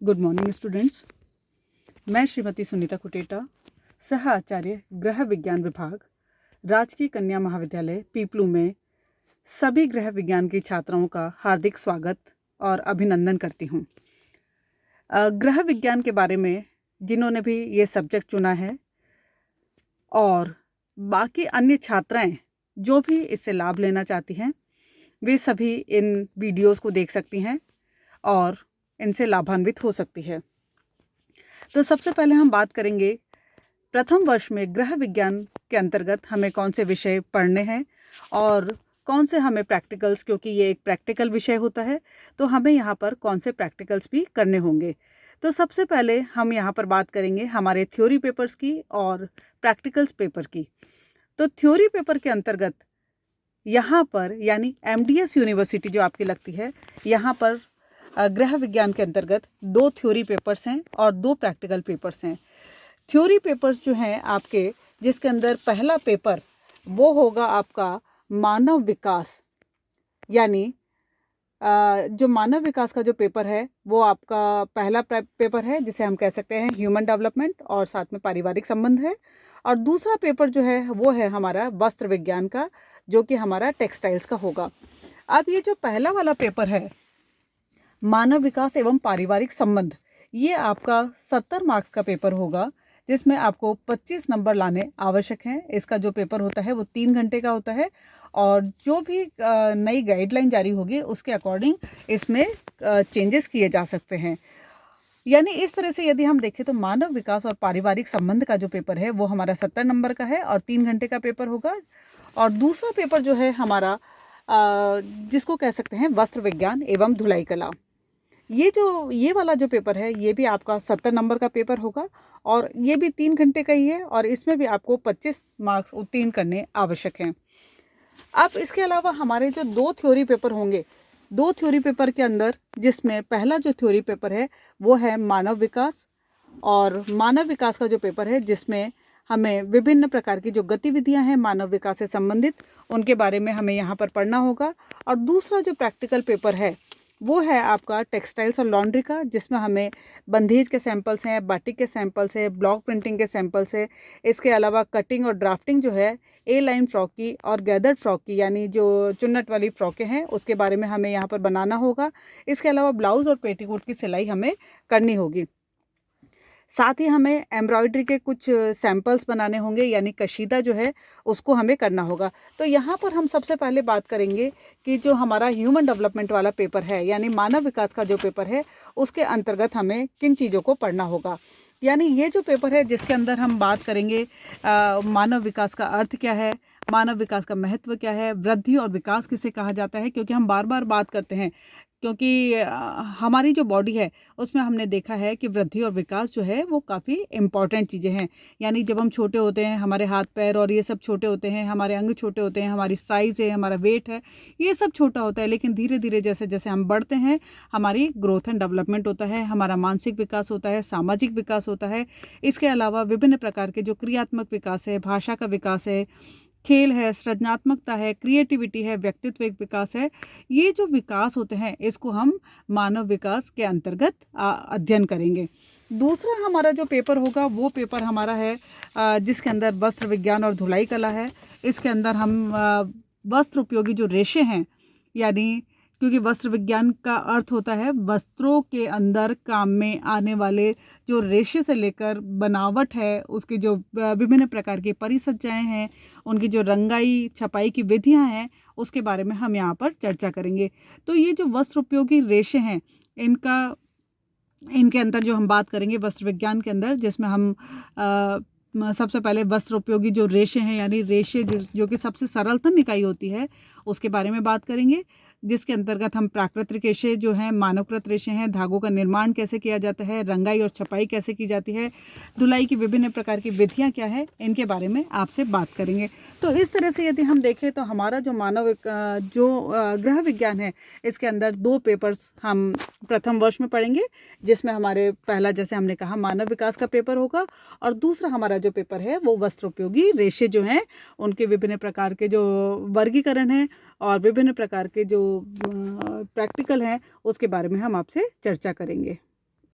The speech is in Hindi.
Good morning students. मैं श्रीमती सुनीता कुटेटा, सह आचार्य गृह विज्ञान विभाग, राजकीय कन्या महाविद्यालय पीपलू में सभी गृह विज्ञान की छात्राओं का हार्दिक स्वागत और अभिनंदन करती हूँ। गृह विज्ञान के बारे में जिन्होंने भी ये सब्जेक्ट चुना है और बाकी अन्य छात्राएं जो भी इससे लाभ लेना चाहती हैं, वे सभी इन वीडियोस को देख सकती हैं और इनसे लाभान्वित हो सकती है। तो सबसे पहले हम बात करेंगे प्रथम वर्ष में गृह विज्ञान के अंतर्गत हमें कौन से विषय पढ़ने हैं और कौन से हमें प्रैक्टिकल्स, क्योंकि ये एक प्रैक्टिकल विषय होता है तो हमें यहाँ पर कौन से प्रैक्टिकल्स भी करने होंगे। तो सबसे पहले हम यहाँ पर बात करेंगे हमारे थ्योरी पेपर्स की और प्रैक्टिकल्स पेपर की। तो थ्योरी पेपर के अंतर्गत यहाँ पर यानी MDS यूनिवर्सिटी जो आपकी लगती है, यहाँ पर गृह विज्ञान के अंतर्गत 2 थ्योरी पेपर्स हैं और 2 प्रैक्टिकल पेपर्स हैं। थ्योरी पेपर्स जो हैं आपके, जिसके अंदर पहला पेपर वो होगा आपका मानव विकास, यानी जो मानव विकास का जो पेपर है वो आपका पहला पेपर है, जिसे हम कह सकते हैं ह्यूमन डेवलपमेंट और साथ में पारिवारिक संबंध है। और दूसरा पेपर जो है वो है हमारा वस्त्र विज्ञान का, जो कि हमारा टेक्सटाइल्स का होगा। अब ये जो पहला वाला पेपर है मानव विकास एवं पारिवारिक संबंध, ये आपका 70 मार्क्स का पेपर होगा, जिसमें आपको 25 नंबर लाने आवश्यक हैं। इसका जो पेपर होता है वो 3 घंटे का होता है और जो भी नई गाइडलाइन जारी होगी उसके अकॉर्डिंग इसमें चेंजेस किए जा सकते हैं। यानी इस तरह से यदि हम देखें तो मानव विकास और पारिवारिक संबंध का जो पेपर है वो हमारा 70 नंबर का है और 3 घंटे का पेपर होगा। और दूसरा पेपर जो है हमारा जिसको कह सकते हैं वस्त्र विज्ञान एवं धुलाई कला, ये वाला जो पेपर है ये भी आपका 70 नंबर का पेपर होगा और ये भी 3 घंटे का ही है और इसमें भी आपको 25 मार्क्स उत्तीर्ण करने आवश्यक हैं। अब इसके अलावा हमारे जो 2 थ्योरी पेपर होंगे, 2 थ्योरी पेपर के अंदर जिसमें पहला जो थ्योरी पेपर है वो है मानव विकास, और मानव विकास का जो पेपर है जिसमें हमें विभिन्न प्रकार की जो गतिविधियां हैं मानव विकास से संबंधित उनके बारे में हमें यहाँ पर पढ़ना होगा। और दूसरा जो प्रैक्टिकल पेपर है वो है आपका टेक्सटाइल्स और लॉन्ड्री का, जिसमें हमें बंधेज के सैंपल्स हैं, बाटिक के सैंपल्स हैं, ब्लॉक प्रिंटिंग के सैंपल्स है। इसके अलावा कटिंग और ड्राफ्टिंग जो है ए लाइन फ्रॉक की और गैदर्ड फ्रॉक की, यानी जो चुन्नट वाली फ्रॉकें हैं उसके बारे में हमें यहाँ पर बनाना होगा। इसके अलावा ब्लाउज़ और पेटीकोट की सिलाई हमें करनी होगी। साथ ही हमें एम्ब्रॉयडरी के कुछ सैंपल्स बनाने होंगे, यानी कशीदा जो है उसको हमें करना होगा। तो यहाँ पर हम सबसे पहले बात करेंगे कि जो हमारा ह्यूमन डेवलपमेंट वाला पेपर है यानी मानव विकास का जो पेपर है उसके अंतर्गत हमें किन चीज़ों को पढ़ना होगा। यानी ये जो पेपर है जिसके अंदर हम बात करेंगे मानव विकास का अर्थ क्या है, मानव विकास का महत्व क्या है, वृद्धि और विकास किसे कहा जाता है, क्योंकि हम बार बार बात करते हैं, क्योंकि हमारी जो बॉडी है उसमें हमने देखा है कि वृद्धि और विकास जो है वो काफ़ी इम्पॉर्टेंट चीज़ें हैं। यानी जब हम छोटे होते हैं हमारे हाथ पैर और ये सब छोटे होते हैं, हमारे अंग छोटे होते हैं, हमारी साइज़ है, हमारा वेट है, ये सब छोटा होता है, लेकिन धीरे धीरे जैसे जैसे हम बढ़ते हैं हमारी ग्रोथ एंड डेवलपमेंट होता है, हमारा मानसिक विकास होता है, सामाजिक विकास होता है। इसके अलावा विभिन्न प्रकार के जो क्रियात्मक विकास है, भाषा का विकास है, खेल है, सृजनात्मकता है, क्रिएटिविटी है, व्यक्तित्व एक विकास है, ये जो विकास होते हैं इसको हम मानव विकास के अंतर्गत अध्ययन करेंगे। दूसरा हमारा जो पेपर होगा वो पेपर हमारा है जिसके अंदर वस्त्र विज्ञान और धुलाई कला है। इसके अंदर हम वस्त्र उपयोगी जो रेशे हैं, यानी क्योंकि वस्त्र विज्ञान का अर्थ होता है वस्त्रों के अंदर काम में आने वाले जो रेशे से लेकर बनावट है, उसकी जो विभिन्न प्रकार की परिसज्जाएं हैं, उनकी जो रंगाई छपाई की विधियां हैं, उसके बारे में हम यहाँ पर चर्चा करेंगे। तो ये जो वस्त्र उपयोगी रेशे हैं इनके अंदर जो हम बात करेंगे वस्त्र विज्ञान के अंदर, जिसमें हम सबसे पहले वस्त्र उपयोगी जो रेशे हैं यानी रेशे जो कि सबसे सरलतम इकाई होती है उसके बारे में बात करेंगे, जिसके अंतर्गत हम प्राकृतिक रेशे जो हैं, मानवकृत रेशे हैं, धागों का निर्माण कैसे किया जाता है, रंगाई और छपाई कैसे की जाती है, धुलाई की विभिन्न प्रकार की विधियां क्या है, इनके बारे में आपसे बात करेंगे। तो इस तरह से यदि हम देखें तो हमारा जो गृह विज्ञान है इसके अंदर 2 पेपर्स हम प्रथम वर्ष में पढ़ेंगे, जिसमें हमारे पहला जैसे हमने कहा मानव विकास का पेपर होगा और दूसरा हमारा जो पेपर है वो वस्त्र उपयोगी रेशे जो हैं उनके विभिन्न प्रकार के जो वर्गीकरण हैं और विभिन्न प्रकार के जो प्रैक्टिकल हैं उसके बारे में हम आपसे चर्चा करेंगे।